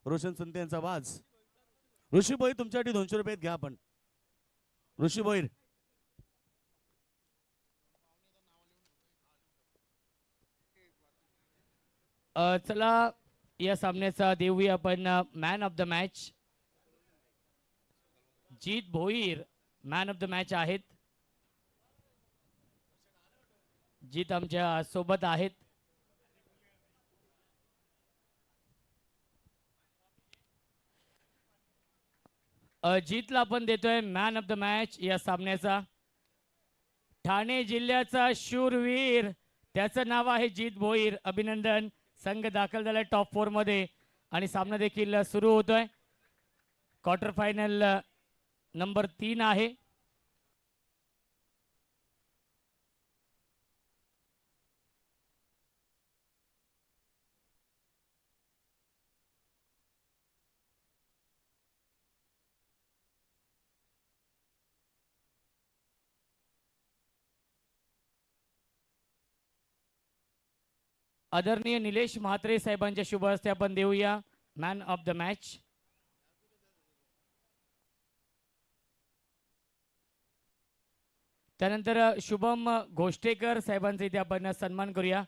रोशन संत यांचा वाज. ऋषी भोईर तुमच्यासाठी 200 रुपयात घ्या आपण. ऋषी भोईर. चला या सामन्याचा देऊया आपण man of the match. Jeet Bhoir man of the match आहेत. जीत आमच्या सोबत आहेत. जीतला आपण देतोय मॅन ऑफ द मॅच या सामन्याचा. ठाणे जिल्ह्याचा शूरवीर, त्याचं नाव आहे जीत भोईर. अभिनंदन. संघ दाखल झालाय टॉप 4 मध्ये आणि सामना देखील सुरू होतोय. क्वार्टर फायनल नंबर 3 आहे. आदरणीय निलेश म्हात्रे साहेबांच्या शुभ हस्ते आपण देऊया मॅन ऑफ द मॅच. त्यानंतर शुभम घोष्टेकर साहेबांचा इथे आपण सन्मान करूया.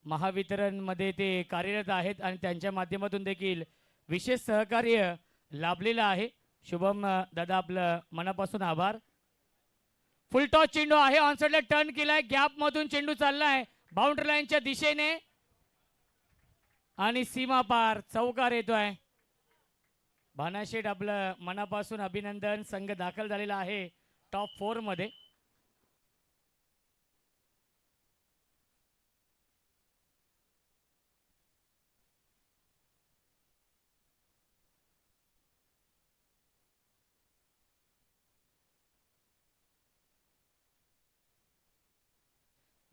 महावितरण मध्ये ते कार्यरत आहेत आणि त्यांच्या माध्यमातून देखील विशेष सहकार्य लाभलेलं आहे. शुभम दादा आपलं मनापासून आभार. फुलटॉस चेंडू आहे. ऑनसाइडला टर्न केलाय. गॅप मधून चेंडू चाललाय बाउंड्री लाईनच्या दिशेने आणि सीमा पार चौकार येतोय. भानाशेठ आपलं मनापासून अभिनंदन. संघ दाखल झालेला आहे टॉप 4 मध्ये.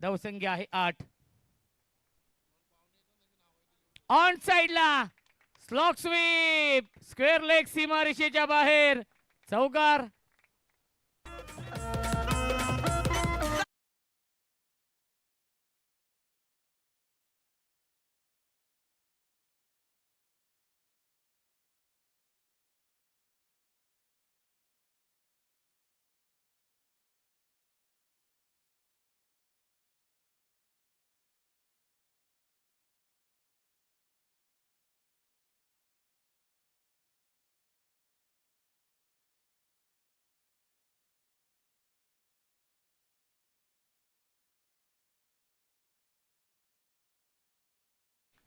धावसंख्या आहे 8. ऑन साइडला स्लॉक स्वीप, स्क्वेअर लेग सीमा रेषेच्या बाहेर चौकार.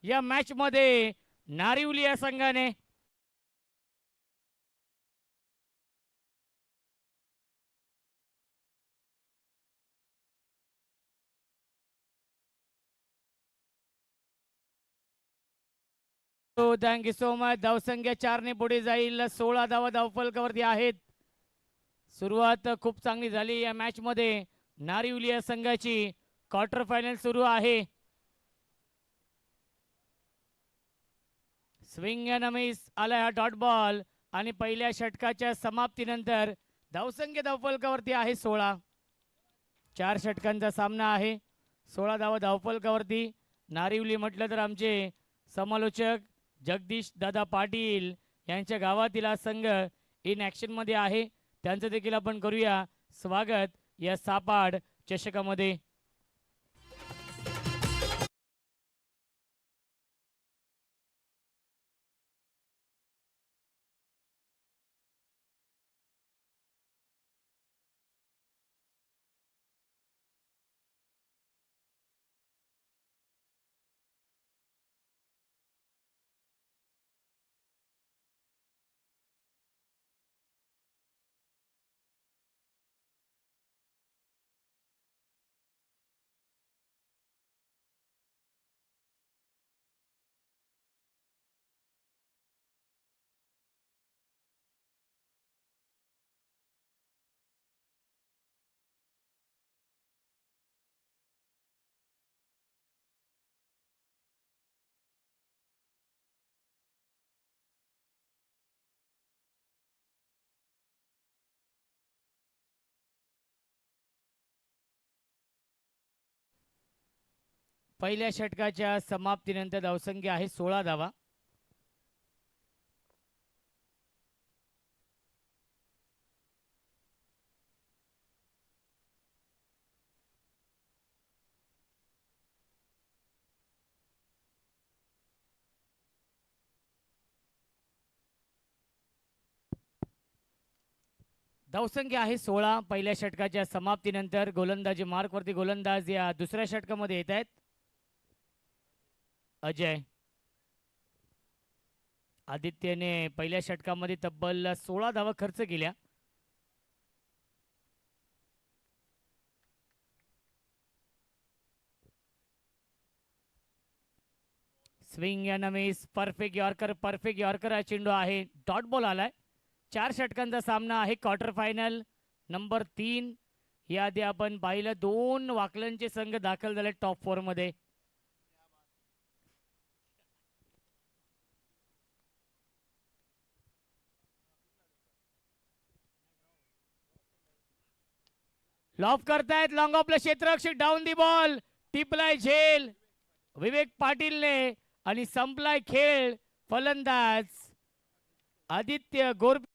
या मॅच मध्ये नारिवली या संघाने थँक्यू सो मच. धावसंख्या 4 ने पुढे जाईल. 16 धावा धावफलकावरती आहेत. सुरुवात खूप चांगली झाली या मॅच मध्ये. नारिवली या संघाची क्वार्टर फायनल सुरू आहे. स्विंग अँड मिस आलाय हा डॉट बॉल आणि पहिल्या षटकाच्या समाप्तीनंतर धावसंख्या धावफलकावरती आहे 16. 4 षटकांचा सामना आहे. 16 धावा धावफलकावरती. नारिवली म्हटलं तर आमचे समालोचक जगदीश दादा पाटील यांच्या गावातील हा संघ इन ऍक्शन मध्ये आहे. त्यांचं देखील आपण करूया स्वागत या सापाड चषकामध्ये. पहिल्या षटकाच्या समाप्तीनंतर धावसंख्या आहे 16 धावा. धावसंख्या आहे 16 पहिल्या षटकाच्या समाप्तीनंतर. गोलंदाजी मार्कवरती गोलंदाज या दुसऱ्या षटकामध्ये येत आहेत. अजय. आदित्यने पहिल्या षटकामध्ये तब्बल 16 धावा खर्च केल्या. स्विंग या नमीस परफेक्ट यॉर्कर हा चेंडू आहे. डॉट बॉल आलाय. 4 षटकांचा सामना आहे. Quarter final number 3. याआधी आपण पाहिलं 2 वाकलनचे संघ दाखल झाले टॉप 4 मध्ये. लॉफ करतायत. लॉंग ऑफला क्षेत्ररक्षक डाऊन दी बॉल. टिपलाय झेल विवेक पाटीलने आणि संपलाय खेळ. फलंदाज आदित्य गोरबे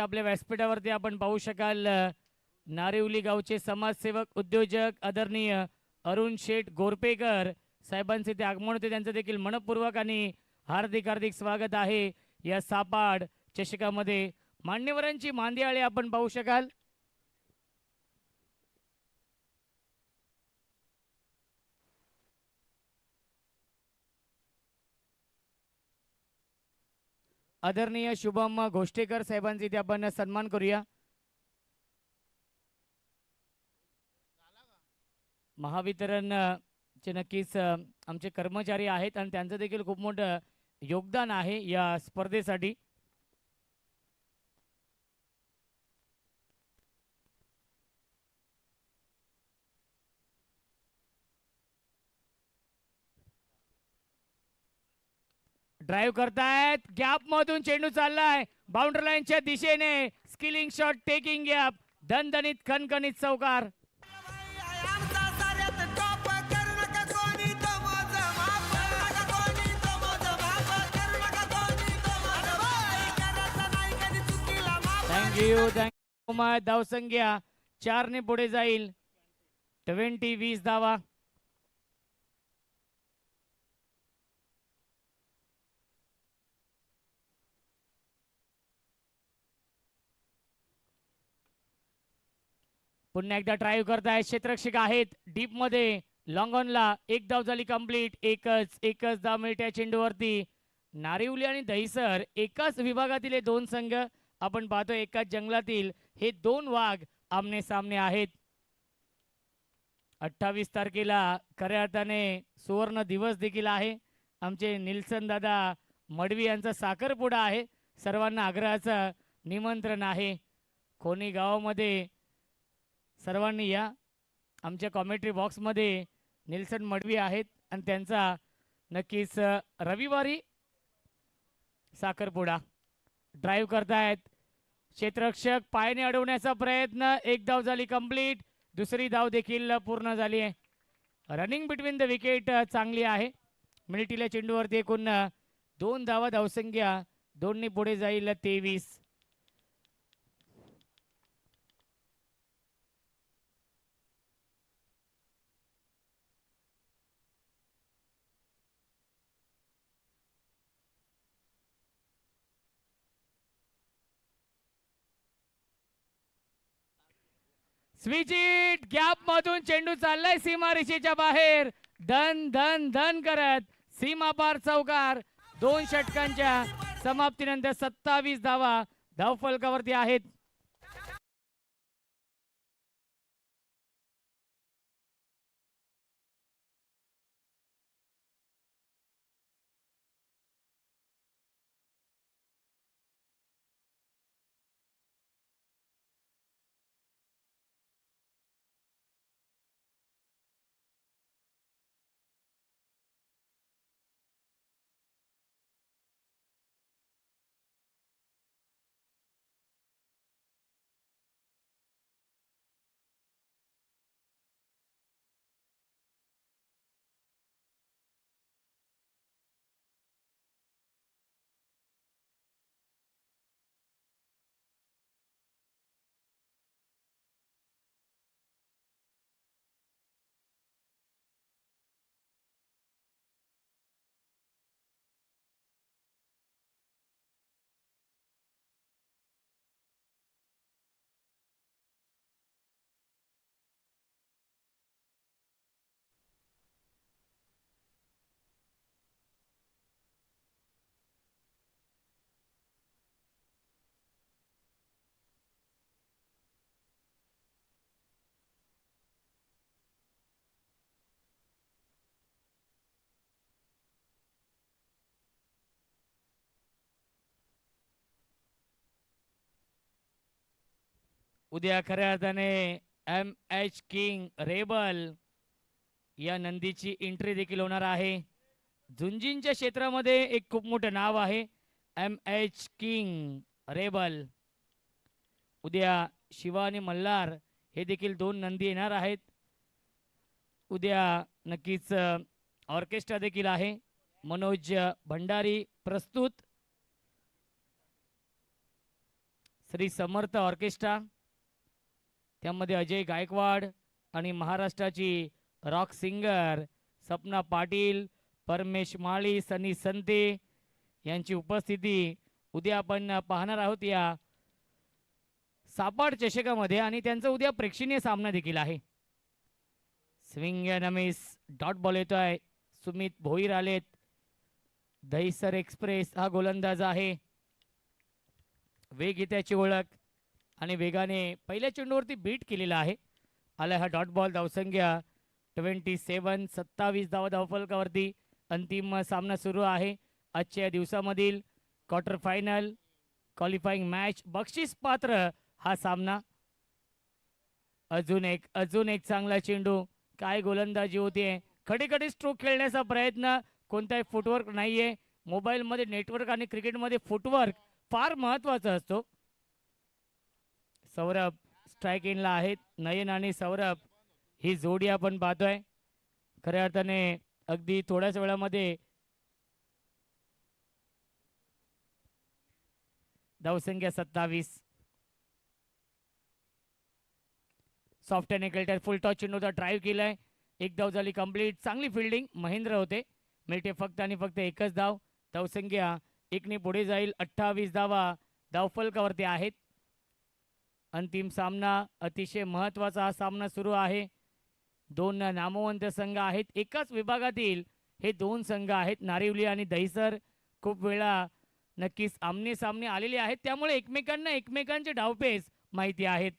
आपल्या व्यासपीठावरती आपण पाहू शकाल. नारिवली गावचे समाजसेवक उद्योजक आदरणीय अरुण शेठ गोरपेकर साहेबांचे ते आगमन होते. त्यांचं देखील मनपूर्वक आणि हार्दिक हार्दिक स्वागत आहे या सापाड चषकामध्ये. मान्यवरांची मांदियाळी आपण पाहू शकाल. आदरणीय शुभम घोष्टेकर साहेबांचे इथे आपण सन्मान करूया. महावितरण चे नक्कीच आमचे कर्मचारी आहेत आणि त्यांचं देखील खूप मोठं योगदान आहे या स्पर्धेसाठी. ड्राईव्ह करतायत. गॅप मधून चेंडू चाललाय बाउंड्री लाईनच्या दिशेने. Skilling shot taking gap. दणदणीत खणखणीत चौकार. Thank you much. धावसंख्या 4 ने पुढे जाईल. 20 धावा. पुन्हा एकदा ड्राईव्ह करतायत. क्षेत्ररक्षक आहेत डीप मध्ये. लॉंग ऑनला एक धाव झाली कंप्लीट. एकच धाव मिळते चेंडूवरती. नारिवली आणि दहिसर एकाच विभागातील हे 2 संघ आपण पाहतो. एकाच जंगलातील हे 2 वाघ आमने सामने आहेत. 28 तारखेला खऱ्या अर्थाने सुवर्ण दिवस देखील आहे. आमचे निल्सन दादा मडवी यांचा साखरपुडा आहे. सर्वांना आग्रहाचं निमंत्रण आहे. कोणी गावामध्ये सर्वांनी या. आमच्या कॉमेंट्री बॉक्समध्ये निल्सन मडवी आहेत आणि त्यांचा नक्कीच रविवारी साखरपुडा. ड्राईव्ह करतायत. क्षेत्ररक्षक पायाने अडवण्याचा प्रयत्न. एक धाव झाली कंप्लीट. दुसरी धाव देखील पूर्ण झाली आहे. रनिंग बिटवीन द विकेट चांगली आहे. मिलिटीला चेंडूवरती एकूण 2 धावा. धावसंख्या 2 ने पुढे जाईल 23. Switch it. गॅप मधून चेंडू चाललाय सीमारेषेच्या बाहेर. धन धन धन करत सीमा पार चौकार. 2 षटकांच्या समाप्तीनंतर 27 धावा धावफलकावरती आहेत. उद्या खऱ्या अर्थाने MH किंग रेबल या नंदीची एंट्री देखील होणार आहे. झुंजींच्या क्षेत्रामध्ये एक खूप मोठं नाव आहे MH किंग रेबल. उद्या शिवा आणि मल्हार हे देखील दोन नंदी येणार आहेत. उद्या नक्कीच ऑर्केस्ट्रा देखील आहे. मनोज भंडारी प्रस्तुत, श्री समर्थ ऑर्केस्ट्रा, त्यामध्ये अजय गायकवाड आणि महाराष्ट्राची रॉक सिंगर सपना पाटील, परमेश माळी, सनी संते यांची उपस्थिती उद्या आपण पाहणार आहोत या सापाड चषकामध्ये. आणि त्यांचा उद्या प्रेक्षणीय सामना देखील आहे. Swing and miss dot ball येतोय. सुमित भोईर आलेत. दहीसर एक्सप्रेस हा गोलंदाज आहे. वेग त्याची ओळख आणि वेगाने पहिल्या चेंडूवरती बीट केलेला आहे. आला हा डॉट बॉल. धावसंख्या 27. 27 धावा धावफलकावरती. अंतिम सामना सुरू आहे आजच्या दिवसामधील क्वार्टर फायनल क्वालिफाईंग मॅच. बक्षीस पात्र हा सामना. अजून एक चांगला चेंडू. काय गोलंदाजी होते. खडे स्ट्रोक खेळण्याचा प्रयत्न. कोणताही फुटवर्क नाहीये. मोबाईलमध्ये नेटवर्क आणि क्रिकेटमध्ये फुटवर्क फार महत्वाचा असतो. सौरभ स्ट्राईक इनला आहेत. नयन आणि सौरभ ही जोडी आपण पाहतोय. खऱ्या अर्थाने अगदी थोड्याच वेळामध्ये धावसंख्या 27. सॉफ्ट आणि केल्टर फुल टॉस चेंडूचा ड्राईव्ह केलाय. एक धाव झाली कंप्लीट. चांगली फिल्डिंग महेंद्र होते. मिळते फक्त आणि फक्त एकच धाव. धावसंख्या 1 पुढे जाईल. 28 धावा धावफलकावरती आहेत. अंतिम सामना अतिशय महत्वाचा हा सामना सुरू आहे. दोन नामवंत संघ आहेत. एकाच विभागातील हे दोन संघ आहेत. नारिवली आणि दहीसर खूप वेळा नक्कीच आमने सामने आलेले आहेत. त्यामुळे एकमेकांना एकमेकांचे डावपेच माहिती आहेत.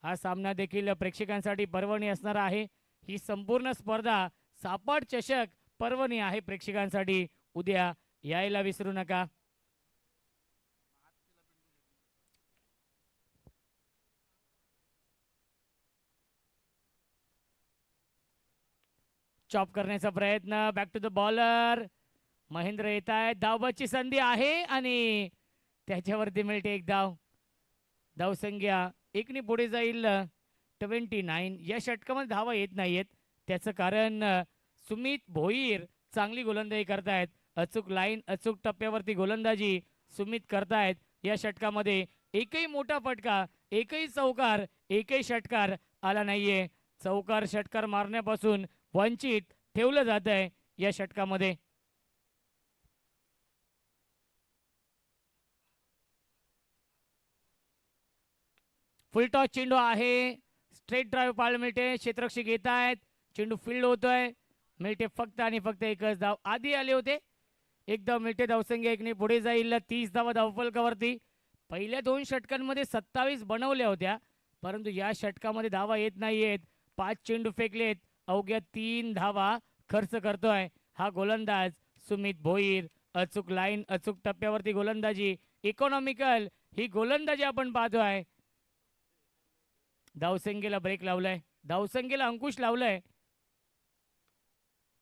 हा सामना देखील प्रेक्षकांसाठी पर्वणी असणार आहे. ही संपूर्ण स्पर्धा सापाड चषक पर्वणी आहे प्रेक्षकांसाठी. उद्या यायला विसरू नका. चॉप करण्याचा प्रयत्न. Back to the bowler. Mahendra येत आहेत. धावबाची संधी आहे आणि त्याच्यावरती मिळते एक धाव. धावसंख्या 1 पुढे जाईल. 29. या षटकामध्ये धावा येत नाहीयेत. त्याचं कारण सुमित भोईर चांगली गोलंदाजी करतायत. अचूक लाईन अचूक टप्प्यावरती गोलंदाजी सुमित करतायत. या षटकामध्ये एकही मोठा फटका, एकही चौकार, एकही षटकार आला नाहीये. चौकार षटकार मारण्यापासून वंचित ठेवलं जात आहे या षटकामध्ये. फुल टॉस चेंडू आहे. स्ट्रेट ड्राईव्ह पाहायला मिळते. क्षेत्ररक्षक येत आहेत. चेंडू फील्ड होतोय. मिळते फक्त आणि फक्त एकच धाव. आधी आले होते. एक धाव मिळते. धावसंख्या 1 पुढे जाईल. 30 धावा धावफलकावरती. पहिल्या दोन षटकांमध्ये 27 बनवल्या होत्या, परंतु या षटकामध्ये धावा येत नाहीयेत. 5 चेंडू फेकलेत. अवघ्या 3 धावा खर्च करतोय हा गोलंदाज सुमित भोईर. अचूक लाईन अचूक टप्प्यावरती गोलंदाजी. इकॉनॉमिकल ही गोलंदाजी आपण पाहतोय. धावसंख्येला ब्रेक लावलाय. धावसंख्येला अंकुश लावलाय.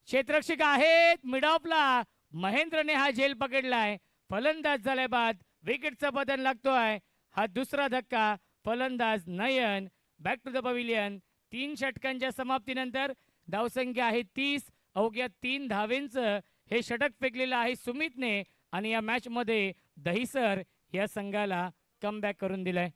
क्षेत्ररक्षक आहेत मिड ऑफला. महेंद्रने हा झेल पकडलाय. फलंदाज झाल्या बाद विकेटचा बदल लागतोय. हा दुसरा धक्का. फलंदाज Nayan. Back to the pavilion. 3 षटकांच्या समाप्तीनंतर धावसंख्या आहे 30. अवघ्या 3 धावेंचं हे षटक फेकलेलं आहे सुमितने आणि या मॅच मध्ये दहीसर या संघाला कमबॅक करून दिलाय.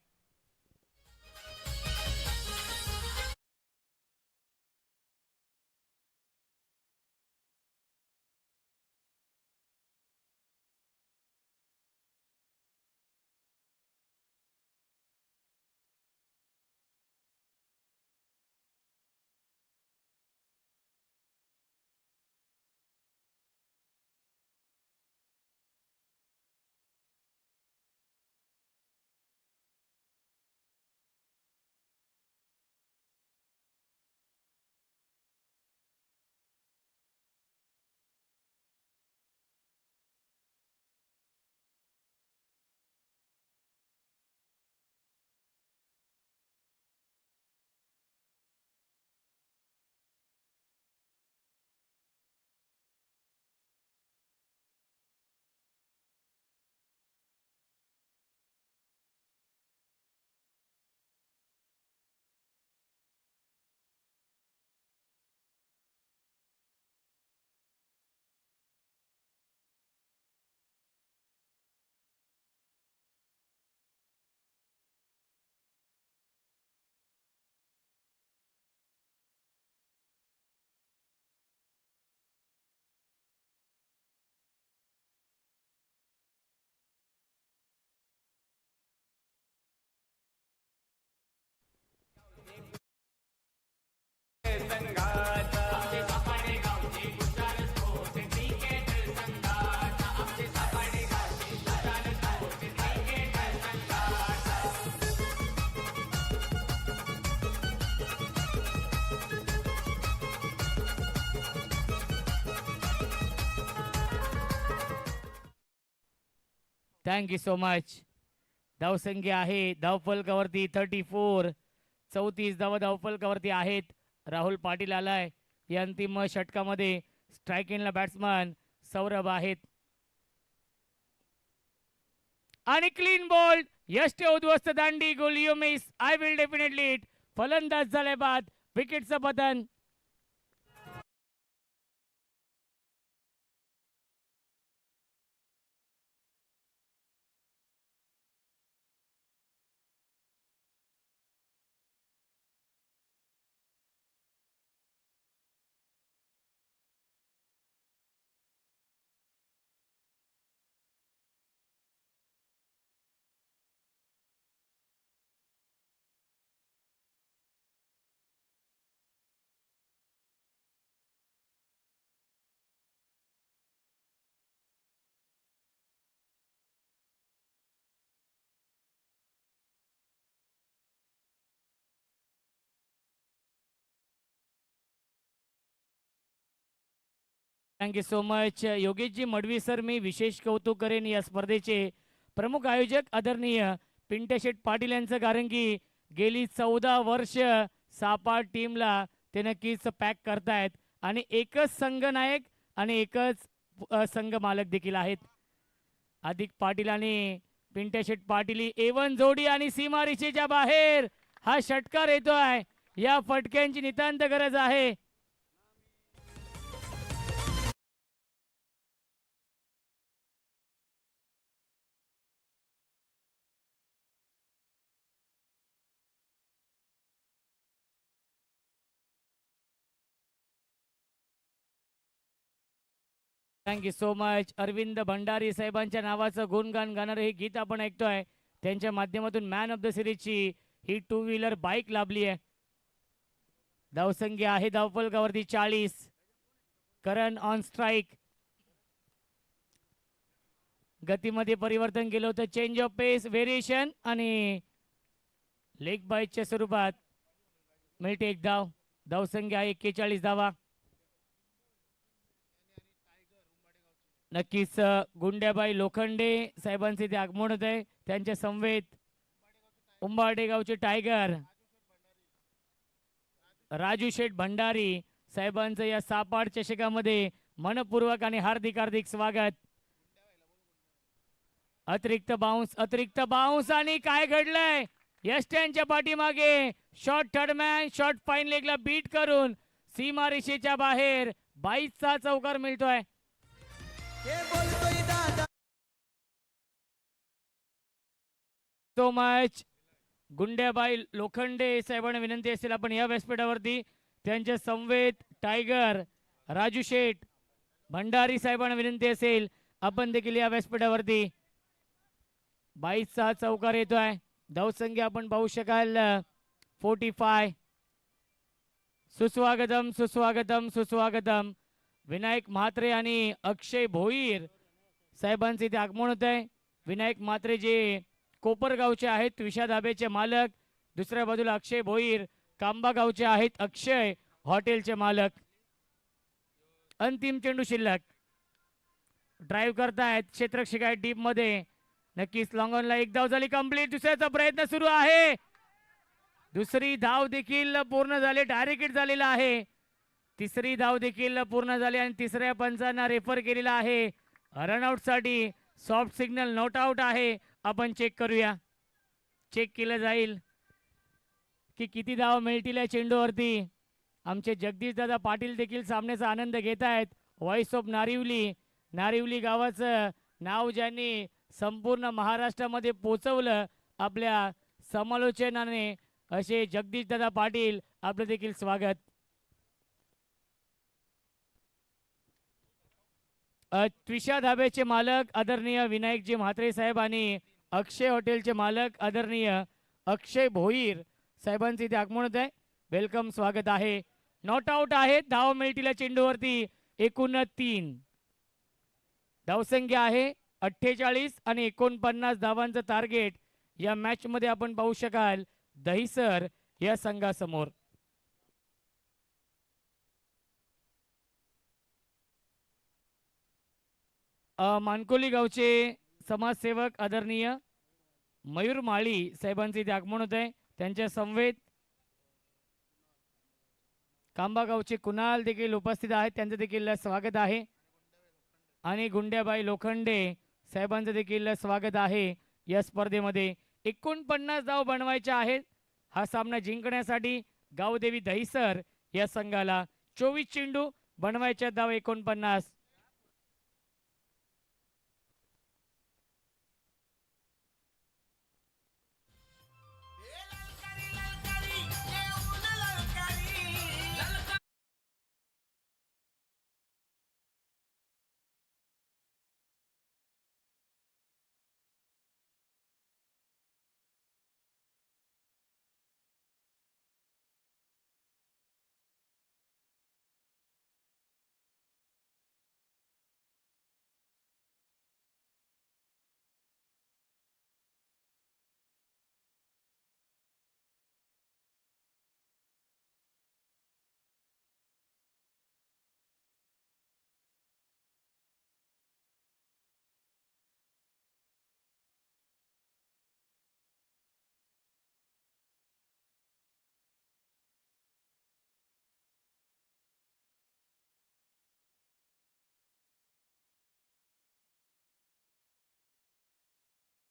Thank you so much. धावसंख्या आहे धावफलकावरती 34. 34 धावा धावफलकावरती आहेत. राहुल पाटील आलाय या अंतिम षटकामध्ये. स्ट्राईक एंडला बॅट्समन सौरभ आहेत आणि क्लीन बॉल. यष्टे उद्ध्वस्त दांडी गोल you miss I will definitely it. फलंदाज झाले बाद. विकेटचं पतन. थँक्यू सो मच योगेशजी मडवी सर. मी विशेष कौतुक करेन या स्पर्धेचे प्रमुख आयोजक आदरणीय पिंट्याशेठ पाटील यांचं, कारण की गेली 14 वर्ष सापाट टीमला ते नक्कीच पॅक करतायत आणि एकच संघनायक आणि एकच संघ मालक देखील आहेत. अधिक पाटील आणि पिंट्याशेठ पाटील A1 जोडी आणि सीमा रेषेच्या बाहेर हा षटकार येतोय. या फटक्यांची नितांत गरज आहे. Thank you so much. Arvind Bhandari साहेबांच्या नावाचं गुणगान गाणारं हे गीत आपण ऐकतोय. त्यांच्या माध्यमातून मॅन ऑफ द सिरीजची ही 2 व्हीलर बाईक लाभली आहे. धावसंख्या आहे धावफलकावरती 40. करण ऑन स्ट्राईक. गतीमध्ये परिवर्तन केलं होतं. चेंज ऑफ पेस व्हेरिएशन आणि लेग बाईटच्या स्वरूपात मिळते एक धाव. धावसंख्या आहे 41 धावा. नक्कीच गुंड्याबाई लोखंडे साहेबांचे ते आगमन होत आहे. त्यांच्या समवेत उंबाडे गावचे टायगर राजू शेठ भंडारी साहेबांचं या सापाड चषकामध्ये मनपूर्वक आणि हार्दिक हार्दिक स्वागत. अतिरिक्त बाउन्स आणि काय घडलंय यष्ट्यांच्या पाठीमागे. शॉर्ट थर्डमॅन शॉर्ट फाईन लेगला बीट करून सीमा रेषेच्या बाहेर 22चा चौकार मिळतोय. So much. गुंड्याबाई लोखंडे साहेबांना विनंती असेल आपण या व्यासपीठावरती त्यांच्या समवेत टायगर राजू शेठ भंडारी साहेबांना विनंती असेल आपण देखील या व्यासपीठावरती. 22चा चौकार येतोय. धावसंख्या आपण पाहू शकाल 45. सुस्वागतम सुस्वागतम सुस्वागतम. विनायक म्हात्रे आणि अक्षय भोईर साहेबांचे इथे आगमन होत आहे. विनायक म्हात्रे जे कोपरगावचे आहेत विषा धाब्याचे मालक. दुसऱ्या बाजूला अक्षय भोईर कांबा गावचे आहेत. अक्षय हॉटेलचे मालक. अंतिम चेंडू शिल्लक. ड्राईव्ह करतायत क्षेत्ररक्षक आहेत डीप मध्ये. नक्कीच लॉंग ऑनला एक धाव झाली कंप्लीट. दुसऱ्याचा प्रयत्न सुरू आहे. दुसरी धाव देखील पूर्ण झाली. डायरेक्ट हिट झालेला आहे. तिसरी धाव देखील पूर्ण झाली आणि तिसऱ्या पंचांना रेफर केलेला आहे रनआउट साठी. सॉफ्ट सिग्नल नॉट आउट आहे. आपण चेक करूया. चेक केलं जाईल की किती धाव मिळतील या चेंडूवरती. आमचे जगदीश दादा पाटील देखील सामन्याचा आनंद घेत आहेत. Voice of नारिवली. नारिवली गावाचं नाव ज्यांनी संपूर्ण महाराष्ट्रामध्ये पोचवलं आपल्या समालोचनाने असे जगदीश दादा पाटील आपलं देखील स्वागत. त्रिशा धाब्याचे मालक आदरणीय विनायकजी म्हात्रे साहेब आणि अक्षय हॉटेलचे मालक आदरणीय अक्षय भोईर साहेबांचे इथे आगमन होत आहे. वेलकम स्वागत आहे. नॉट आउट आहेत. धाव मिळतील चेंडूवरती एकूण 3. धावसंख्या आहे 48 आणि 49 धावांचं टार्गेट या मॅच मध्ये आपण पाहू शकाल दहिसर या संघासमोर. मानकोली गावचे समाजसेवक आदरणीय मयूर माळी साहेबांचे इथे आगमन होत आहे. त्यांच्या समवेत कांबागावचे कुणाल देखील उपस्थित आहेत, त्यांचं देखील स्वागत आहे. आणि गुंड्याबाई लोखंडे साहेबांचं देखील स्वागत आहे. या स्पर्धेमध्ये 49 धाव बनवायच्या आहेत. हा सामना जिंकण्यासाठी गावदेवी दहिसर या संघाला 24 चेंडू बनवायच्या धाव 49.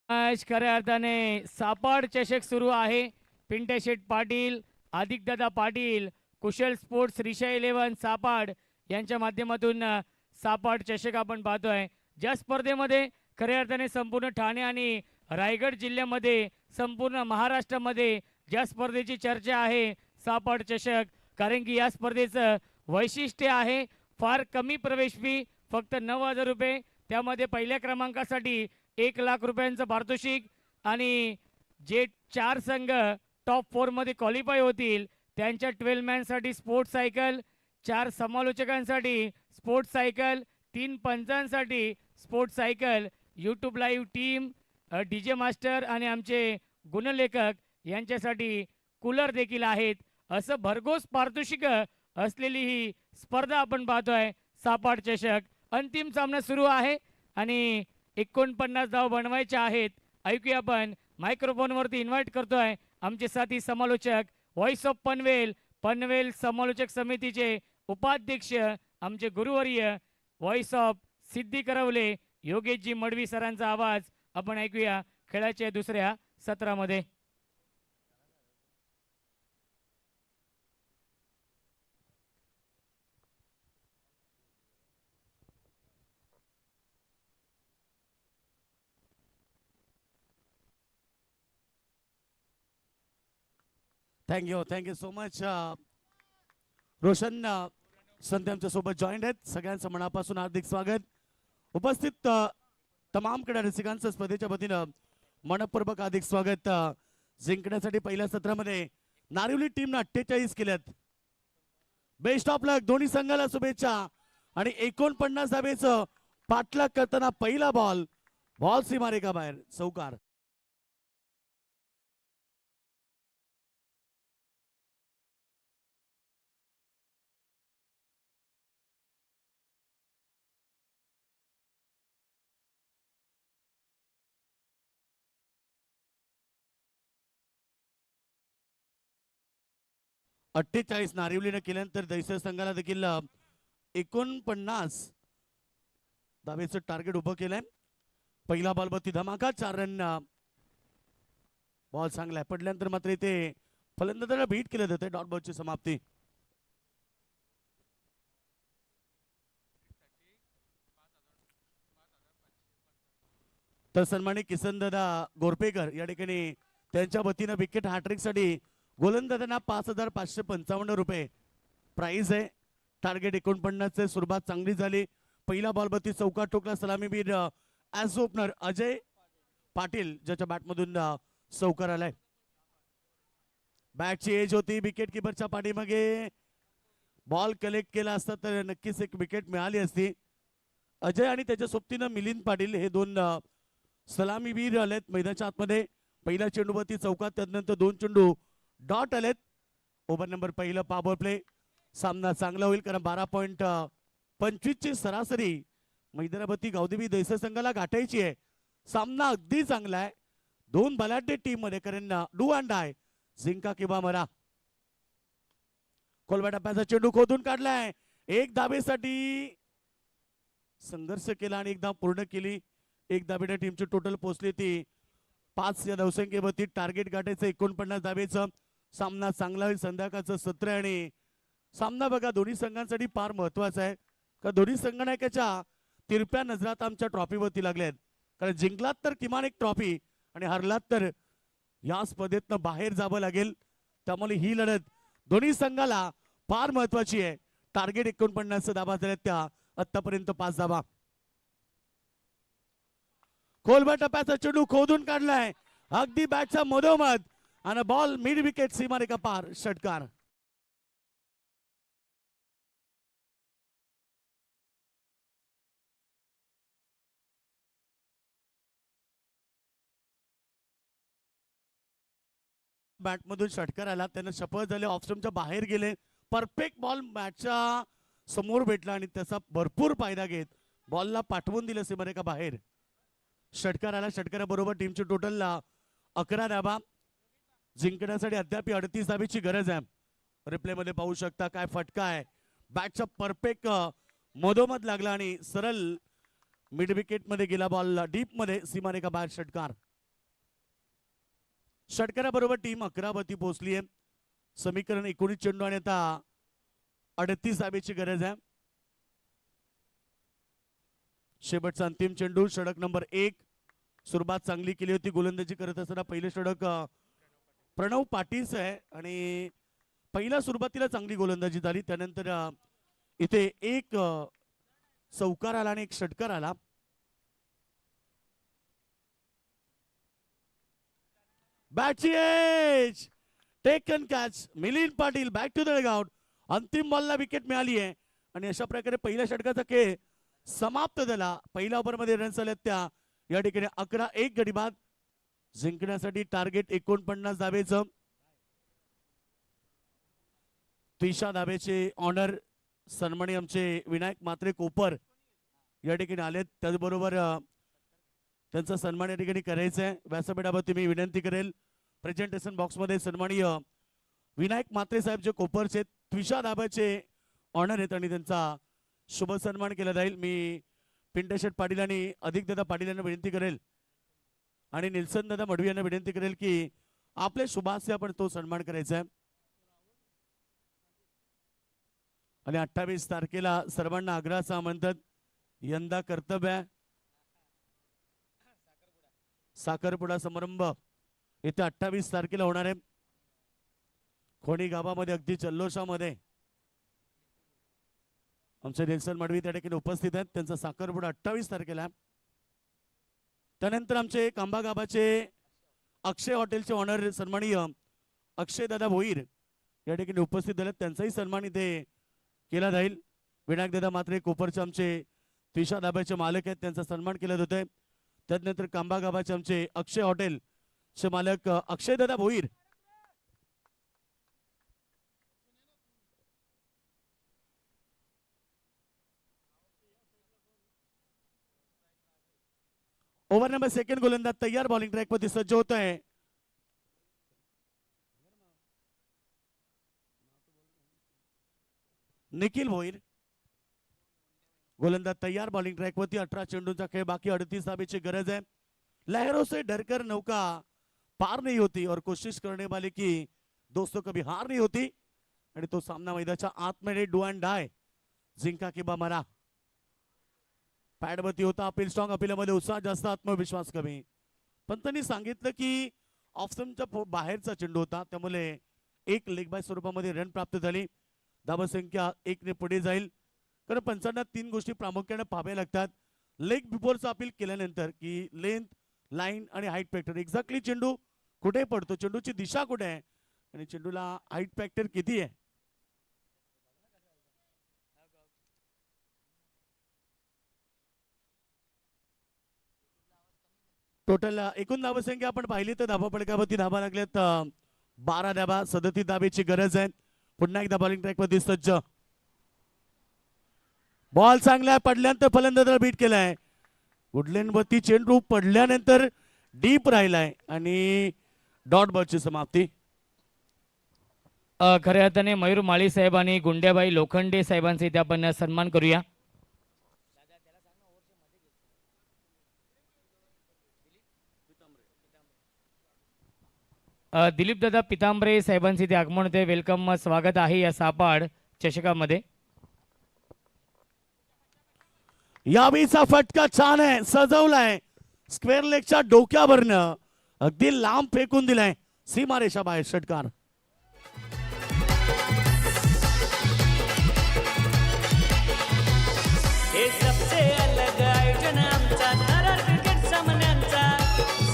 मॅच खऱ्या अर्थाने सापाड चषक सुरू आहे. पिंटे शेठ पाटील, आदिकदादा पाटील, कुशल स्पोर्ट्स, रिषा 11 सापाड यांच्या माध्यमातून सापाड चषक आपण पाहतोय. ज्या स्पर्धेमध्ये खऱ्या अर्थाने संपूर्ण ठाणे आणि रायगड जिल्ह्यामध्ये, संपूर्ण महाराष्ट्रामध्ये ज्या स्पर्धेची चर्चा आहे सापाड चषक, कारण की या स्पर्धेचं वैशिष्ट्य आहे फार कमी प्रवेश फी, फक्त 9,000 रुपये. त्यामध्ये पहिल्या क्रमांकासाठी 1,00,000 रुपयांचं पारितोषिक आणि जे 4 संघ टॉप 4 मध्ये क्वालिफाय होतील त्यांच्या 12 मॅनसाठी स्पोर्ट्स सायकल, 4 समालोचकांसाठी स्पोर्ट्स सायकल, 3 पंचांसाठी sports cycle, YouTube live team, DJ master आणि आमचे गुणलेखक यांच्यासाठी कूलर देखील आहेत. असं भरघोस पारितोषिक असलेली ही स्पर्धा आपण पाहतोय सापाड चषक. अंतिम सामना सुरू आहे आणि 49 धाव बनवायच्या आहेत. ऐकूया आपण मायक्रोफोनवरती इन्व्हाइट करतोय आमचे साथी समालोचक, व्हॉइस ऑफ पनवेल, पनवेल समालोचक समितीचे उपाध्यक्ष आमचे गुरुवर्य व्हॉइस ऑफ सिद्धी करवले, योगेशजी मडवी सरांचा आवाज आपण ऐकूया खेळाच्या दुसऱ्या सत्रामध्ये. Thank you so much. रोशन संत आमच्या सोबत जॉईंट आहेत. सगळ्यांचं मनापासून हार्दिक स्वागत. उपस्थित तमाम क्रीडा रसिकांचं स्पर्धेच्या वतीनं मनपूर्वक हार्दिक स्वागत. जिंकण्यासाठी पहिल्या सत्रामध्ये नारिवली टीमनं 48 केल्यात. बेस्ट ऑफ लक, दोन्ही संघाला शुभेच्छा. आणि 49 धावेचं पाठलाग करताना पहिला बॉल सीमारेखा बाहेर, चौकार. अठ्ठेचाळीस नारिवलीनं केल्यानंतर दैसर संघाला देखील 49 धावेचं टार्गेट उभं केलंय. पहिला बॉल बत्ती धमाका, 4 रन. बॉल चांगला पडल्यानंतर मात्र इथे फलंदाजाला बीट केलं जाते. डॉट बॉलची समाप्ती. तर सन्मानित किसनदादा गोरपेकर या ठिकाणी त्यांच्या वतीनं विकेट हॅट्रिक साठी गोलंदाजांना 5,555 रुपये प्राइस आहे. टार्गेट 49 चे. सुरुवात चांगली झाली. पहिला बॉल बत्ती चौकार ठोकला सलामीवीर ॲज ओपनर अजय पाटील, ज्याच्या बॅटमधून चौकार आलाय. बॅटची एज होती विकेट किपरच्या पाठीमागे. बॉल कलेक्ट केला असता तर नक्कीच एक विकेट मिळाली असती. अजय आणि त्याच्या सोबतीनं मिलिंद पाटील हे दोन सलामीवीर आलेत मैदानाच्या आतमध्ये. पहिला चेंडूवरती चौकात, त्यानंतर 2 चेंडू डॉट आलेत. ओव्हर नंबर पहिलं पॉवर प्ले. सामना चांगला होईल कारण 12.25 ची सरासरी मैदानावरती गावदेवी दैसर संघाला गाठायची आहे. सामना अगदी चांगला आहे. दोन बलाढ्य टीम मध्ये कारण डू अँड डाय जिंका किंवा मरा. खोलव्या टप्प्याचा चेंडू खोदून काढलाय. एक धाबेसाठी संघर्ष केला आणि एकदा पूर्ण केली. एक धाबेच्या टीमची टोटल पोहोचली ती 5 या धावसंख्येवरती. टार्गेट गाठायचं 49 धाबेचं. सामना चांगला होईल. संध्याकाळचं सत्र आहे आणि सामना बघा दोन्ही संघांसाठी फार महत्वाचा आहे. का दोन्ही संघनायकाच्या तिरप्या नजरात आमच्या ट्रॉफीवरती लागल्यात. कारण जिंकलात तर किमान एक ट्रॉफी आणि हरलात तर या स्पर्धेतनं बाहेर जावं लागेल. त्यामुळे ही लढत दोन्ही संघाला फार महत्वाची आहे. टार्गेट 49 धाबा झाल्यात त्या आतापर्यंत 5 धाबा. खोलव्या टप्प्याचा चेंडू खोदून काढलाय अगदी बॅटच्या मधोमध आणि बॉल मिड विकेट सीमारेखा पार. षटकार. बॅटमधून षटकार आला. त्यांना शपथ झाले. ऑफस्टमच्या बाहेर गेले. परफेक्ट बॉल मॅचच्या समोर भेटला आणि त्याचा भरपूर फायदा घेत बॉलला पाठवून दिलं सीमारेखा बाहेर. षटकार आला. षटकाराबरोबर टीमची टोटल 11 धाबा. जिंकण्यासाठी अद्याप 38 धाबेची गरज आहे. रिप्ले मध्ये पाहू शकता काय फटका आहे. बॅटच्या परफेक्ट मधोमध लागला आणि सरळ मिड विकेट मध्ये गेला बॉल. डीप मध्ये सीमारेखा बाहेर. षटकार. षटकाराबरोबर टीम 11 वरती पोहोचली आहे. समीकरण 19 चेंडू आणि आता 38 धाबेची गरज आहे. शेवटचा अंतिम चेंडू. षटक नंबर 1. सुरुवात चांगली केली होती गोलंदाजी करत असताना. पहिले षटक प्रणव पाटीलच आहे आणि पहिल्या सुरुवातीला चांगली गोलंदाजी झाली. त्यानंतर इथे एक चौकार आला आणि एक षटकार आला. बॅटची edge taken catch. Milind Patil back to the dugout. अंतिम बॉलला विकेट मिळाली आहे आणि अशा प्रकारे पहिल्या षटकाचा खेळ समाप्त झाला. पहिल्या ओव्हरमध्ये रन्स आल्यात त्या या ठिकाणी 11-1 गडी बाद. जिंकण्यासाठी टार्गेट 49 धाबेचं. 30 धाबेचे ऑनर सन्मानी आमचे विनायक म्हात्रे कोपर या ठिकाणी आलेत. त्याचबरोबर त्यांचा सन्मान या ठिकाणी करायचा आहे. व्यासपीठावरती मी विनंती करेल प्रेझेंटेशन बॉक्स मध्ये सन्माननीय विनायक म्हात्रे साहेब जे कोपरचे 30 धाब्याचे ऑनर आहेत आणि त्यांचा शुभ सन्मान केला जाईल. मी पिंटशेठ पाटील आणि अधिक दादा पाटील यांना विनंती करेल आणि निल्सन दादा मडवी यांना विनंती करेल की आपले शुभास्य आपण तो सन्मान करायचा आहे. आणि 28 तारखेला सर्वांना आग्रहाचं आमंत्रण. यंदा कर्तव्य साखरपुडा समारंभ येथे 28 तारखेला होणार आहे. खोणी गावामध्ये अगदी जल्लोषामध्ये आमचे निल्सन मडवी त्या ठिकाणी उपस्थित आहेत. त्यांचा साखरपुडा 28 तारखेला आहे. त्यानंतर आमचे कांबा गावाचे अक्षय हॉटेलचे ऑनर सन्माननीय अक्षय दादा भोईर या ठिकाणी उपस्थित झाले. त्यांचाही सन्मान इथे केला जाईल. विनायक दादा मात्रे कोपरचे आमचे 30 धाब्याचे मालक आहेत. त्यांचा सन्मान केला जातोय. त्यानंतर कांबा गावाचे आमचे अक्षय हॉटेलचे मालक अक्षय दादा भोईर ओव्हर नंबर सेकंड गोलंदाज तयार. बॉलिंग ट्रॅक मध्ये सज्ज होत आहे. निखिल भोईर गोलंदाज तैयार. बॉलिंग ट्रॅक वरती 18 चेंडूंचा खेळ बाकी. 38 धाबेची गरज है. लहरों से डरकर नौका पार नहीं होती और कोशिश करने वाले की दोस्तों कभी हार नहीं होती. आणि तो सामना मैदानाच्या आतमध्ये डू अँड डाय जिंका किंवा मरा. पॅडवरती होता. Appeal strong. अपीलमध्ये उत्साह जास्त आत्मविश्वास कमी. पण त्यांनी सांगितलं की ऑफस्टमच्या बाहेरचा चेंडू होता त्यामुळे एक लेग बाय स्वरूपामध्ये रन प्राप्त झाली. धावसंख्या 1 ने पुढे जाईल. कारण पंचांना 3 गोष्टी प्रामुख्याने पाहाव्या लागतात. लेग बिफोरचा अपील केल्यानंतर की लेंथ लाईन आणि हाईट फॅक्टर एक्झॅक्टली चेंडू कुठे पडतो, चेंडूची दिशा कुठे आहे आणि चेंडूला हाईट फॅक्टर किती आहे. टोटल एकूण धावसंख्या आपण पाहिली तर धाबा पडकावरती धाबा लागल्यात 12 धाबा. 37 धाबेची गरज आहे. पुन्हा एकदा बॉलिंग ट्रॅक मध्ये सज्ज. बॉल चांगला पडल्यानंतर फलंदाजाला बीट केलाय. वुडलँडवरती चेंडू पडल्यानंतर डीप राहिलाय आणि डॉट बॉलची समाप्ती. खऱ्या अर्थाने मयूर माळी साहेब आणि गुंड्याबाई लोखंडे साहेबांचा इथे आपण सन्मान करूया. दिलीप दादा पितांबरे साहेबांचे इथे आगमन होते. वेलकम, स्वागत आहे या सापाड चषकामध्ये. यावेळीचा फटका छान आहे, सजवलाय स्क्वेअर लेगच्या डोक्यावरनं अगदी लांब फेकून दिलाय सीमारेषा बाहेर. षटकार हे सबसे अलग आयोजन आमचा थरार क्रिकेट सामन्यांचा,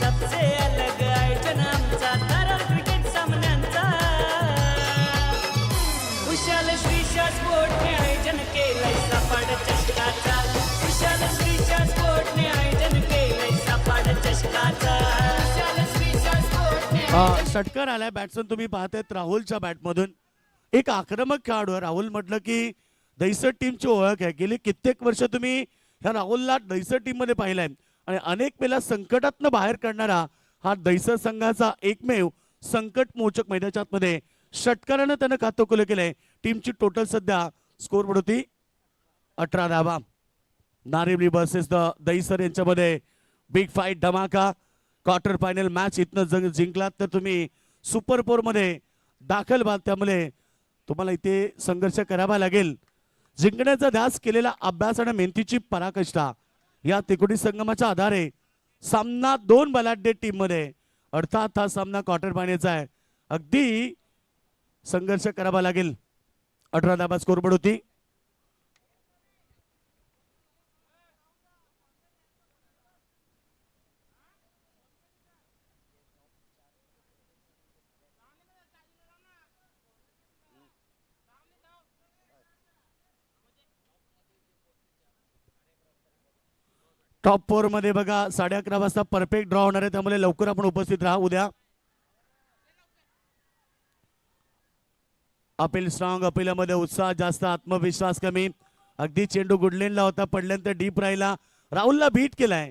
सबसे अलग आयोजन आमचा थरार क्रिकेट सामन्यांचा. विशाल श्रीशा स्पोर्टने आयोजन केलंय सपाट चषकाचा, विशाल श्रीशा स्पोर्टने आयोजन केलंय सपाट चषकाचा, विशाल श्रीशा स्पोर्टने. षटकार आलाय. बॅट्समन तुम्ही पाहतायत राहुलच्या बॅटमधून. एक आक्रमक खेळाडू आहे राहुल. म्हटलं की दहिसर टीमची ओळख आहे. गेली कित्येक वर्ष तुम्ही ह्या राहुलला दहिसर टीम मध्ये पाहिलाय आणि अनेक वेळेला संकटातनं बाहेर काढणारा हा दहिसर संघाचा एकमेव संकट मोचक मैदानाच्या मध्ये षटकारानं त्यानं खातं केलंय. टीमची टोटल सध्या स्कोर बोर्ड होती 18 धावा. नारिवली वर्सेस द दहिसर यांच्यामध्ये बिग फाईट धमाका. क्वार्टर फायनल मॅच इथनं जिंकलात तर तुम्ही सुपर 4 मध्ये दाखल व्हाल. त्यामुळे तुम्हाला इथे संघर्ष करावा लागेल. जिंकण्याचा ध्यास केलेला अभ्यास आणि मेहनतीची पराकाष्ठा या त्रिकोणी संगमाच्या आधारे सामना 2 बलाढ्य टीम मध्ये, अर्थात हा सामना क्वार्टर फायनलचा आहे. अगदी संघर्ष करावा लागेल. 18 धावा स्कोरबोर्ड होती. टॉप 4 मध्ये बघा 11:30 वाजता परफेक्ट ड्रॉ होणार आहे. त्यामुळे लवकर आपण उपस्थित राहा. उद्या अपील स्ट्रॉंग, अपिलामध्ये उत्साह जास्त, आत्मविश्वास कमी. अगदी चेंडू गुडलेनला होता, पडल्यानंतर डीप राहिला, राहुलला बीट केलाय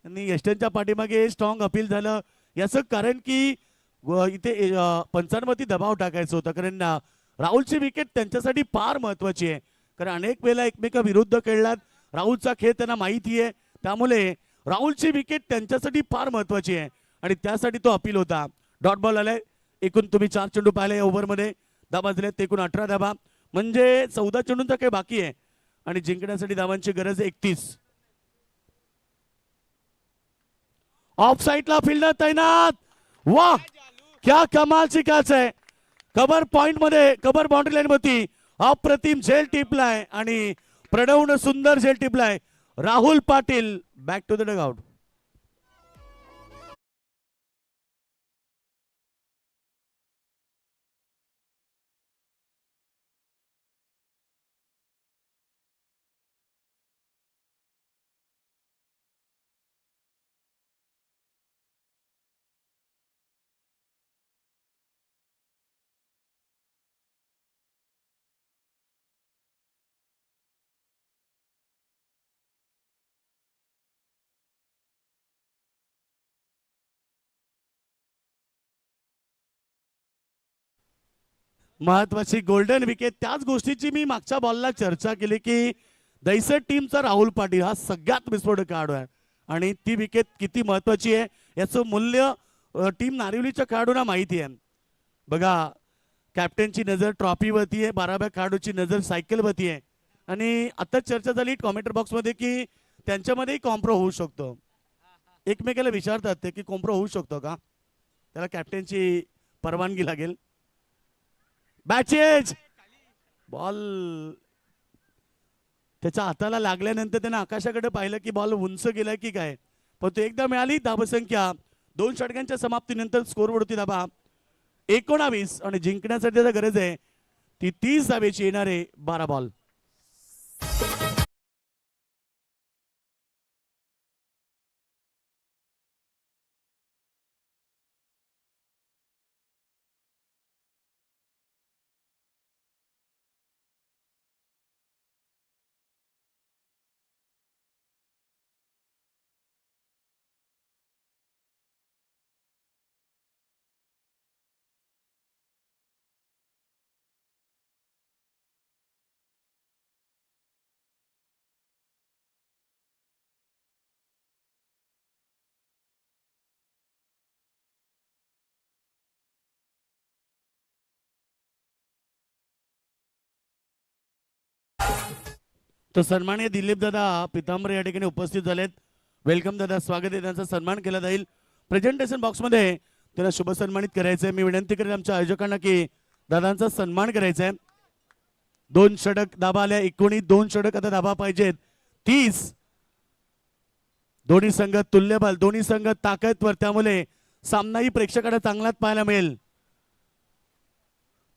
आणि यष्टनच्या पाठीमागे स्ट्रॉंग अपील झालं. याचं कारण की इथे पंचांवरती दबाव टाकायचं होतं, कारण राहुलची विकेट त्यांच्यासाठी फार महत्वाची आहे. कारण अनेक वेळेला एकमेकाविरुद्ध खेळलात. राहुलचा खेळ त्यांना माहिती आहे. त्यामुळे राहुलची विकेट त्यांच्यासाठी फार महत्वाची आहे आणि त्यासाठी तो अपील होता. डॉट बॉल आलाय. एकूण तुम्ही 4 चेंडू पाहिले ओव्हरमध्ये, धाबा दिलेत एकूण 18 धाबा, म्हणजे 14 चेंडूंचा काही बाकी आहे आणि जिंकण्यासाठी धावांची गरज 31. ऑफ साइडला फिल्डर तैनात. वाह, क्या कमालची कॅच आहे. कव्हर पॉइंट मध्ये, कव्हर बाउंड्री लाईन मध्ये अप्रतिम झेल टिपलाय आणि प्रणवनं सुंदर झेल टिपलाय. Rahul Patil back to the dugout. महत्वाची गोल्डन विकेट. त्याच गोष्टीची मी मागच्या बॉलला चर्चा केली की दहिसर टीमचा राहुल पाटील हा सगळ्यात विस्फोटक खेळाडू आहे आणि ती विकेट किती महत्वाची आहे याचं मूल्य टीम नारिवलीच्या खेळाडूंना माहिती आहे. बघा, कॅप्टनची नजर ट्रॉफीवरती आहे, 12व्या खेळाडूची नजर सायकलवरती आहे आणि आता चर्चा झाली कॉमेंटर बॉक्समध्ये की त्यांच्यामध्येही कॉम्प्रो होऊ शकतो. एकमेकाला विचारतात ते की कॉम्प्रो होऊ शकतो का, त्याला कॅप्टनची परवानगी लागेल. बॅचेज बॉल त्याच्या हाताला लागल्यानंतर त्याने आकाशाकडे पाहिलं की बॉल उंच गेलाय की काय, पण तो एकदा मिळाली. धावसंख्या 2 षटकांच्या समाप्तीनंतर स्कोरबोर्ड होती धाबा 19 आणि जिंकण्यासाठी आता गरज आहे ती 30 धावेची. येणारे 12 बॉल. तो सन्माननीय दिलीप दादा पितांबरे या ठिकाणी उपस्थित झालेत. वेलकम दादा, स्वागत आहे. त्यांचा सन्मान केला जाईल. प्रेझेंटेशन बॉक्समध्ये त्याला शुभ सन्मानित करायचंय. मी विनंती करेन आमच्या आयोजकांना की दादांचा सन्मान करायचा आहे. 2 षटक दाबा आल्या, 2 षटक आता दाबा पाहिजेत. 30. दोन्ही संघ तुल्यबल, दोन्ही संघ ताकदवर, त्यामुळे सामनाही प्रेक्षकांना चांगलाच पाहायला मिळेल.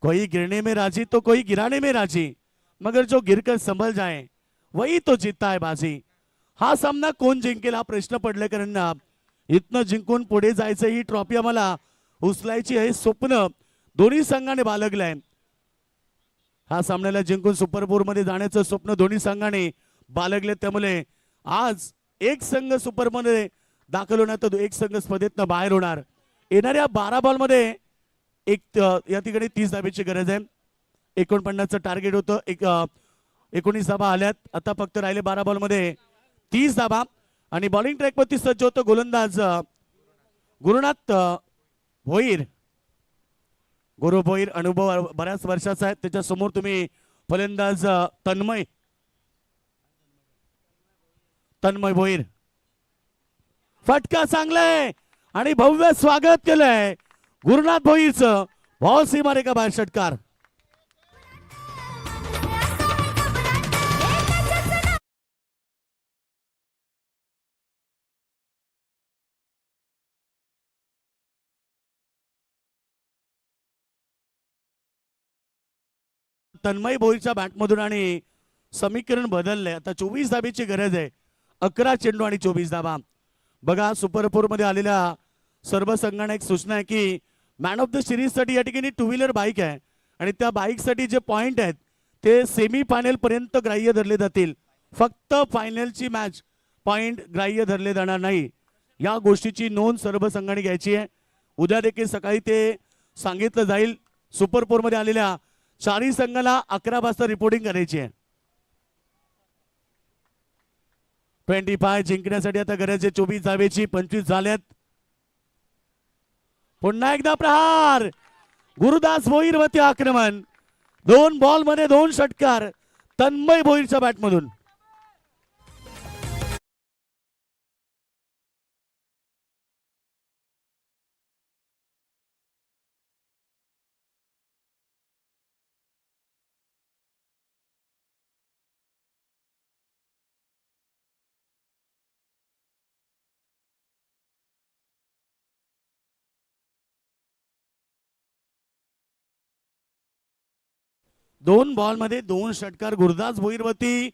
कोई गिरने में राजी तो कोई गिराने में राजी, मगर जो गिरकर संभल जाए वही तो जीतता है बाजी. हा सामना कोण जिंकेल हा प्रश्न पडलेकरांना. इथनं जिंकून पुढे जायचं, ही ट्रॉफी आम्हाला उचलायची आहे, स्वप्न दोन्ही संघाने बाळगलंय. हा सामन्याला जिंकून सुपर 4 मध्ये जाण्याचं स्वप्न दोन्ही संघाने बाळगले. त्यामुळे आज एक संघ सुपर मध्ये दाखल होणार तर एक संघ स्पर्धेतनं बाहेर होणार. येणाऱ्या 12 बॉल मध्ये एक या ठिकाणी 30 धाब्याची गरज आहे. 49चं टार्गेट होतं. 19 धाबा आल्यात. आता फक्त राहिले 12 बॉल मध्ये 30 धाबा. आणि बॉलिंग ट्रॅक वरती सज्ज होतं गोलंदाज गुरुनाथ भोईर. गुरु भोईर अनुभव बऱ्याच वर्षाचा आहे. त्याच्या समोर तुम्ही फलंदाज तन्मय भोईर. फटका चांगलाय आणि भव्य स्वागत केलंय गुरुनाथ भोईरचं. बहुत सी मारे का बाहेर षटकार. तन्मय भोईरच्या बॅटमधून आणि समीकरण बदललंय. आता 24 धाब्याची गरज आहे. 11 चेंडू आणि 24 धाबा. बघा, सुपर 4 मध्ये आलेल्या सर्व संघांना एक सूचना आहे की मॅन ऑफ द सिरीज साठी या ठिकाणी 2 व्हीलर बाईक आहे आणि त्या बाईक साठी जे पॉइंट आहेत ते सेमी फायनल पर्यंत ग्राह्य धरले जातील. फक्त फायनलची मॅच पॉइंट ग्राह्य धरले जाणार नाही. या गोष्टीची नोंद सर्व संघांनी घ्यायची आहे. उद्या देखील सकाळी ते सांगितलं जाईल. सुपर 4 मध्ये आलेल्या 4ही संघाला 11 वाजता रिपोर्टिंग करायची आहे. 25 जिंकण्यासाठी आता गरज आहे 24 धावेची. 25 झाल्यात. पुन्हा एकदा प्रहार. गुरुदास भोईर वरती आक्रमण. 2 बॉल मध्ये 2 षटकार तन्मय भोईरच्या बॅटमधून. दोन बॉल मध्ये 2 षटकार. गुरुदास भोईर वरती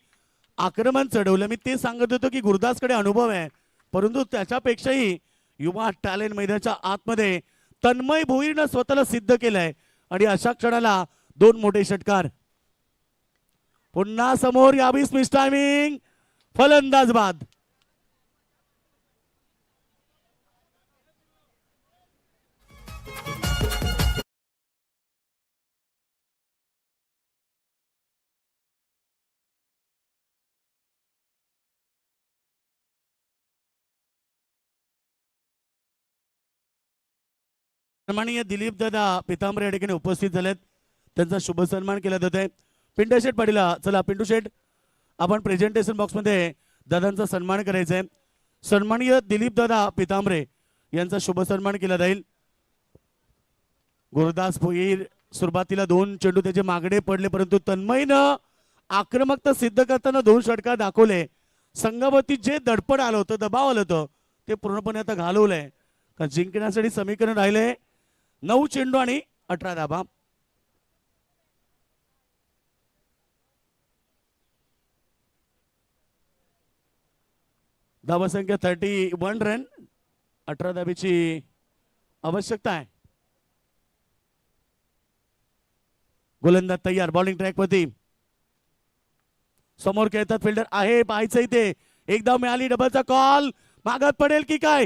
आक्रमण चढवलं. मी ते सांगत होतो की गुरुदासकडे अनुभव आहे, परंतु त्याच्यापेक्षाही युवा टॅलेंट मैदानाच्या आतमध्ये तन्मय भोईरनं स्वतःला सिद्ध केलंय आणि अशा क्षणाला 2 मोठे षटकार. पुन्हा समोर यावीस मिस टायमिंग. फलंदाज बाद. सन्माननीय दिलीप दादा पितांबरे या ठिकाणी उपस्थित झालेत. त्यांचा शुभ सन्मान केला जात आहे. पिंटू शेठ पाटीला, चला पिंटू शेठ आपण प्रेझेंटेशन बॉक्स मध्ये दादांचा सन्मान करायचा आहे. सन्माननीय दिलीप दादा पितांबरे यांचा शुभ सन्मान केला जाईल. गुरुदास भोईर सुरुवातीला 2 चेंडू त्याचे मागडे पडले, परंतु तन्मयनं आक्रमकता सिद्ध करताना 2 षटकार दाखवले. संघावरती जे दडपण आलं होतं, दबाव आलं होतं, ते पूर्णपणे आता घालवलंय. का जिंकण्यासाठी समीकरण राहिले 9 चेंडू आणि 18 धाबा. धावसंख्या 31 रन. 18 धाबीची आवश्यकता आहे. गोलंदाज तयार. बॉलिंग ट्रॅक वरती समोर खेळतात फिल्डर आहे. पाहायचं इथे एक धाव मिळाली. डबलचा कॉल. मागत पडेल की काय.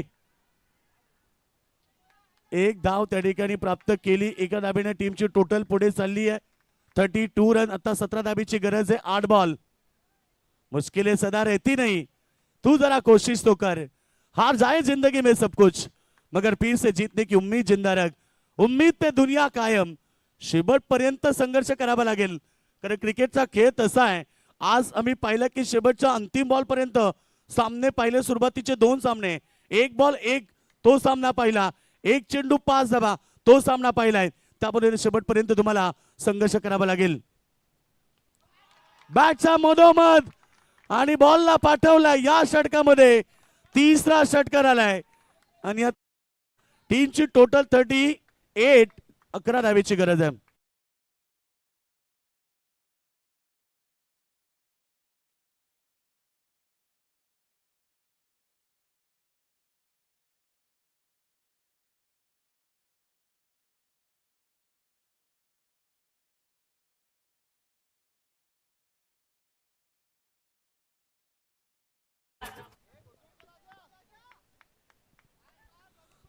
एक धाव त्या ठिकाणी प्राप्त केली. एका धाबीने टीमची टोटल पुढे चालली आहे 32 रन. आता 17 धाबीची गरज आहे. 8 बॉल. मुश्किलें सदा रहती नहीं, तू जरा कोशिश तो कर. हार जाए जिंदगी में सब कुछ, मगर फिर से जीतने की उम्मीद जिंदा रख. उम्मीद पे दुनिया कायम. शेवटपर्यंत संघर्ष करावा लागेल, कारण क्रिकेटचा खेळ तसा आहे. आज आम्ही पाहिलं की शेवटच्या अंतिम बॉल पर्यंत सामने पाहिले. सुरुवातीचे 2 सामने, 1 बॉल 1 तो सामना पाहिला, 1 चेंडू 5 धावा तो सामना पाहिलाय. त्यामध्ये शेवटपर्यंत तुम्हाला संघर्ष करावा लागेल. बॅटचा मधोमध आणि बॉलला पाठवला. या षटकामध्ये तिसरा षटकार आलाय आणि या टीमची टोटल 38, 11 धावेची गरज आहे.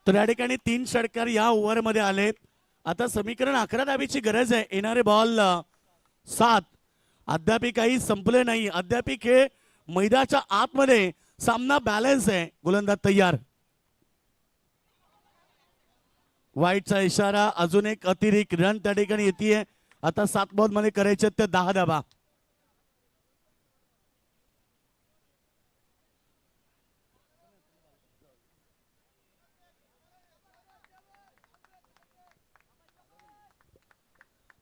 तर या ठिकाणी 3 षटकार या ओव्हर मध्ये आलेत. आता समीकरण 11 धावेची गरज आहे. येणारे बॉल 7. अद्याप काही संपले नाही. अद्याप खेळ मैदानाच्या आतमध्ये. सामना बॅलन्स आहे. गोलंदाज तयार. वाईटचा इशारा. अजून एक अतिरिक्त रन त्या ठिकाणी येते. आता 7 बॉल मध्ये करायचे ते 10 धावा.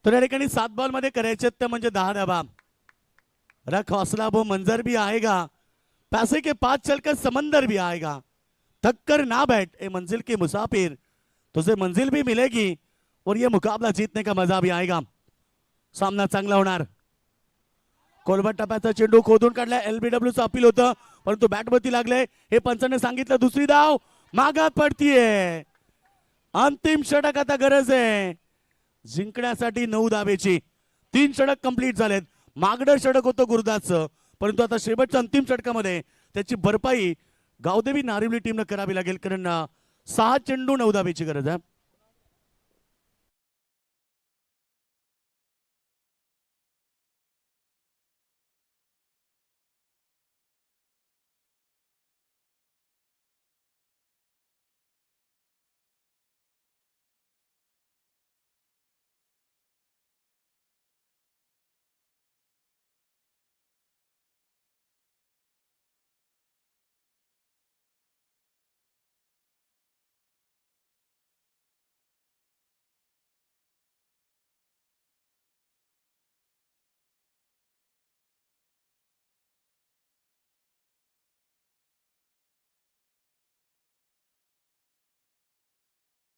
तर या ठिकाणी 7 बॉल मध्ये करायचे ते म्हणजे 10 धावा. रख हौसला वो मंजर भी आएगा, पैसे के 5 चलकर समंदर भी आएगा, थक कर ना बैठ ए मंजिल के मुसाफिर, तुझे मंजिल भी मिलेगी और ये मुकाबला जीतने का मजा भी आएगा. सामना चांगला होणार. कोलबट टप्प्याचा चेंडू खोदून काढला. LBWचं अपील होतं परंतु बॅटवरती लागले. हे पंचाने सांगितलं. दुसरी धाव मागात पडतीये. अंतिम षटक आता गरज आहे जिंकण्यासाठी 9 धावेची. 3 षटक कंप्लीट झालेत. मागडं षटक होतं गुरुदासचं परंतु आता शेवटच्या अंतिम षटकामध्ये त्याची भरपाई गावदेवी नारिवली टीमनं करावी लागेल कारण 6 चेंडू 9 धावेची गरज आहे.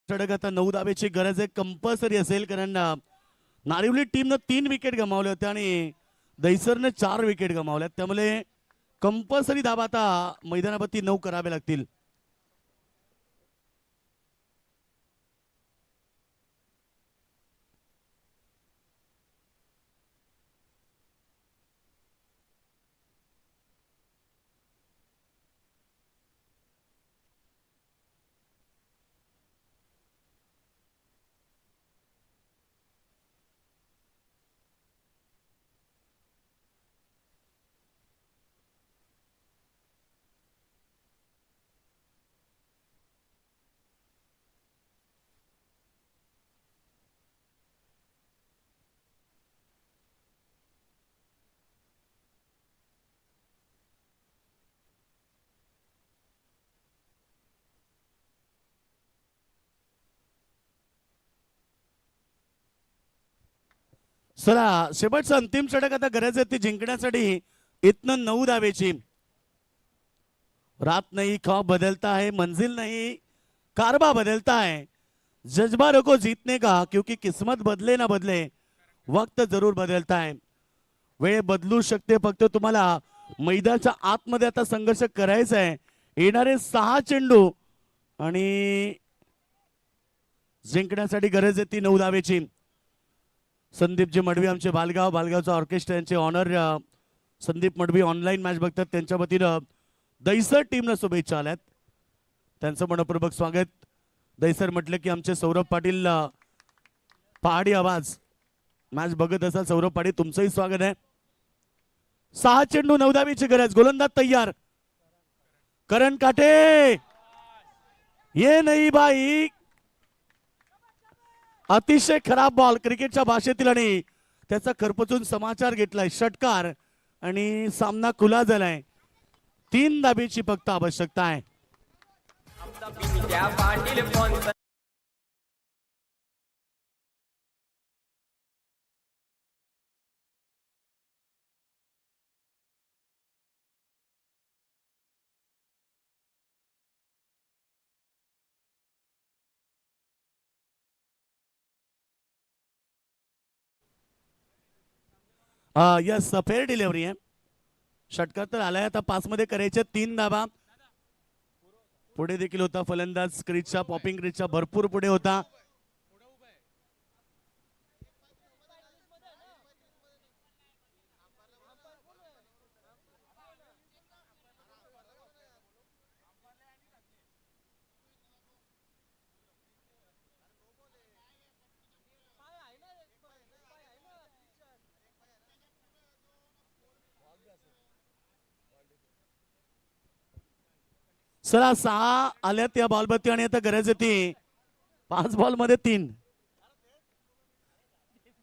षटक आता 9 धावेची गरज आहे. कंपल्सरी असेल कारण नारिवली टीमनं 3 विकेट गमावल्या होत्या आणि दहिसरने 4 विकेट गमावल्यात. त्यामुळे कंपल्सरी धावा आता मैदानावरती 9 करावे लागतील. चला शेवटचं अंतिम षटक आता गरज आहे ती जिंकण्यासाठी. इथनं 9 धावेची. रात नहीं ख्वाब बदलता है, मंजिल नहीं कारबा बदलता है, जज्बा रखो जीतने का क्योंकि किस्मत बदले ना बदले वक्त जरूर बदलता है. वेळ बदलू शकते फक्त तुम्हाला मैदानाच्या आतमध्ये आता संघर्ष करायचा आहे. येणारे 6 चेंडू आणि जिंकण्यासाठी गरज आहे ती 9 धावेची. संदीपजी मडवी आमचे बालगावचा ऑर्केस्ट्रा यांचे owner Sandeep Madavi online match बघतात त्यांच्या वतीनं दहिसर टीमला शुभेच्छा आल्यात. त्यांचं मनपूर्वक स्वागत. दहिसर म्हटलं की आमचे सौरभ पाटील पहाडी आवाज मॅच बघत असाल. सौरभ पाटील तुमचंही स्वागत आहे. 6 चेंडू 9 धावेची गरज. गोलंदाज तयार. करण काटे ये नाही बाई. अतिशय खराब बॉल क्रिकेटच्या भाषेतील आणि त्याचा खरपचून समाचार घेतलाय. षटकार आणि सामना खुला झालाय. 3 धाबेची फक्त आवश्यकता आहे. त्या Patil phone yes fair delivery आहे. षटकार तर आलाय. आता 5 मध्ये करायचे 3 धाबा. पुढे देखील होता फलंदाज क्रीजच्या, पॉपिंग क्रीजच्या भरपूर पुढे होता. चला 6 आल्यात या बॉलवरती आणि आता गरज येते 5 बॉलमध्ये 3.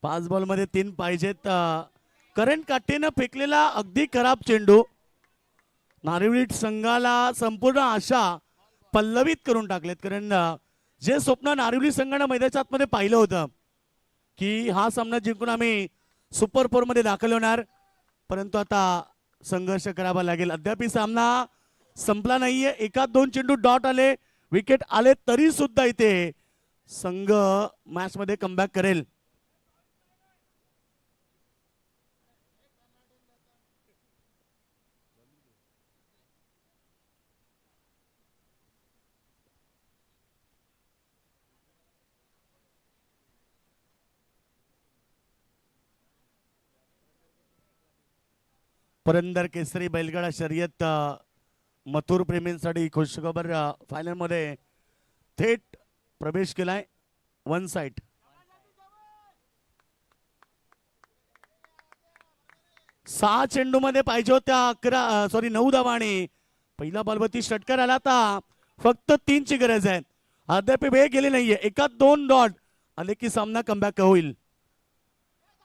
5 बॉलमध्ये 3 पाहिजेत. करंट काठीनं फेकलेला अगदी खराब चेंडू नारिवली संघाला संपूर्ण आशा पल्लवित करून टाकलेत. कारण जे स्वप्न नारिवली संघानं मैदानाच्या आतमध्ये पाहिलं होतं की हा सामना जिंकून आम्ही सुपर 4 मध्ये दाखल होणार, परंतु आता संघर्ष करावा लागेल. अद्याप सामना संपला नाहीये. 1-2 चेंडू डॉट आले, विकेट आले, तरी सुद्धा इथे संघ मॅच मध्ये कमबॅक करेल. पुरंदर केसरी बैलगाडा शर्यत मथुर प्रेमींसाठी खुशखबर. फायनल मध्ये थेट प्रवेश केलाय. 1 साइड. सहा चेंडू मध्ये पाहिजे होत्या 9 धावा आणि पहिला बॉलवरती षटकार आला. आता फक्त 3 ची गरज आहे. अद्याप वेळ गेली नाहीये. 1-2 डॉट आले की सामना कमबॅक होईल.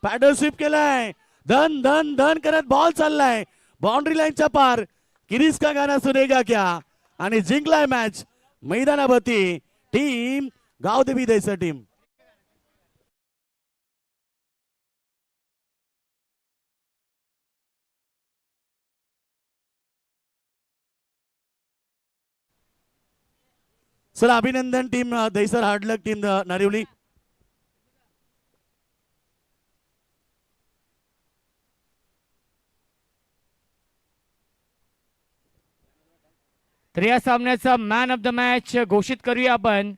पॅडल स्वीप केलाय. धन धन धन करत बॉल चाललाय बाउंड्री लाईनच्या पार. किरीस का गाना सुनेगा क्या आणि जिंकलाय मॅच मैदानावरती टीम गावदेवी देसर टीम. चला अभिनंदन टीम दहिसर, हार्डलक टीम नारिवली. तर या सामन्याचा मॅन ऑफ द मॅच घोषित करूया आपण.